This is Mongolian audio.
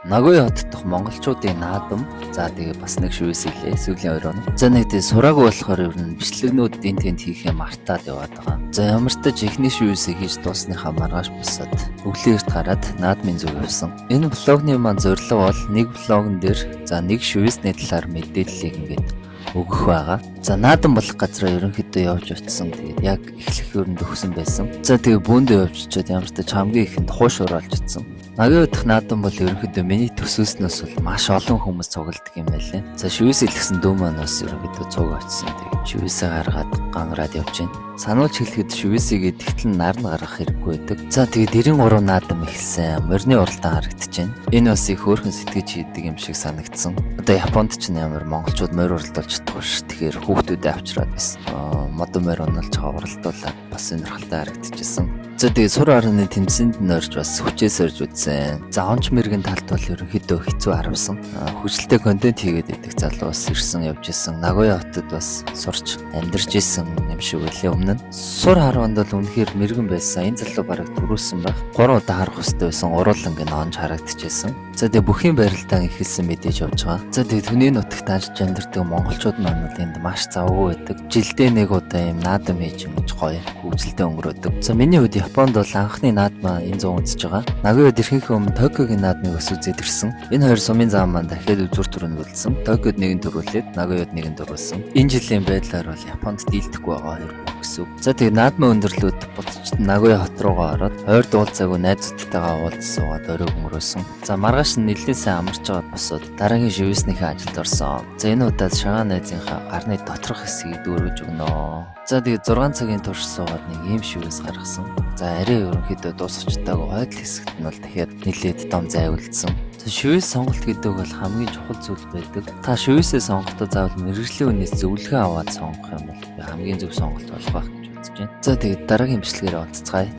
Нагоя хот дахь монголчуудын наадам. За тэгээ бас нэг шивээс илээ. Сүүлийн 2 хоног. За нэг тийм сураагүй болохоор ер нь бичлэгнүүд энд тэнд хийхээ мартаад яваад байгаа. За ямар ч тач эхний шивээсээ хийж дуусныхаа маргааш босоод өглөө эрт гараад наадмын зүг явсан. Энэ блогны маань зорилго бол нэг блогн дээр за нэг шивээсний талаар мэдээллийг ингээд өгөх байгаа. За наадам болох газараа ерөнхийдөө явж очсон. Тэгээд яг эхлэх өрөнд өгсөн байсан. За тэгээ бүүндээ явж очиод ямар ч тач хамгийн ихэнд хууш ураалж утсан. Нагийн дахь наадам бол ерөнхийдөө миний төсөөснөөс бол маш олон хүмүүс цугладаг юм байлээ. За шивээс илгэсэн дүү маань бас ерөнхийдөө цуг очсон. Тэгээд шивээсээ гаргаад гангараад явж байна. Сануулж хэлэхэд шивээсийгээ тэгтэл нар нь гаргах хэрэггүй байдаг. За тэгээд 93 наадам эхэлсэн. Морины уралдаан харагдаж байна. Энэ бас их хөөрхөн сэтгэж хийдэг юм шиг санагдсан. Одоо Японд ч нээр монголчууд морь уралдуулж чадахгүй ш. Тэгэхээр хүүхдүүдэд авчираад бас модон морь уналж хавралдуулаад бас сонирхолтой харагдчихсан. За тэгээд сур арны тэмцээнд нь орж бас хүчээс орж үзсэн. За онч мэрэгэн талд бол ерөнхийдөө хэцүү харамсан. Хүчлэлтэй контент хийгээд идэх залуу бас ирсэн явж исэн. Нагоя хотод бас сурч амьдарч исэн юм шиг үлээ өмнө нь. Сур харванд бол үнэхээр мэрэгэн байсан. Энэ залуу бараг төрүүлсэн байх. 3 удаа харах хөстэй байсан. Уруулан гэн онж харагдчихсэн. За тэгээд бүхийн барилдаан ихэлсэн мэдээж явж байгаа. За тэгээд хүний нутагт ажиллаж амьдардаг монголчууд маань бол энд маш завгүй байдаг. Жилдээ нэг удаа юм наадам хийж юмж гоё хөвгөлтэй өнгөрөөдөг. За миний хувьд Японд бол анхны наадмаа энэ 100 үзэж байгаа. Нагояд ирэхээс өмнө Токиогийн наадмыг бас үзээд ирсэн. Энэ хоёр сумын зам маань дахиад үзүр төрөнд үлдсэн. Токиод нэгэн төрүүлээд Нагояд нэгэн төрүүлсэн. Энэ жилийн байдлаар бол Японд дийлдэхгүй байгаа хоёр гэсэн. За тэгээд наадмын өндөрлүүд буцаж Нагоя хот руугаа ороод ойр уулзаагүй найзуудтайгаа уулзсан суугаад оройг өнгөрөөсөн. За маргааш нь нэлээд сайн амарч байгаа босоод дараагийн шивээснийхээ ажилд орсон. За энэ удаад шагаан найзынхаа гарны доторх хэсгийг дүүргэж өгнө. За тэгээд 6 цагийн турш суугаад нэг ийм шивээс гаргасан. За арай ерөнхийдөө дуусчихтайг ойдл хэсэгт нь бол дахиад нэлээд том зайвалдсан. За шивээс сонголт гэдэг бол хамгийн чухал зүйл байдаг. Та шивээсээ сонгохдоо заавал мэргэжлийн үнээс зөвлөгөө аваад сонгох юм бол хамгийн зөв сонголт болох байх гэж үзэж байна. За тэгээд дараагийн бичлэгээр уулзцгаая.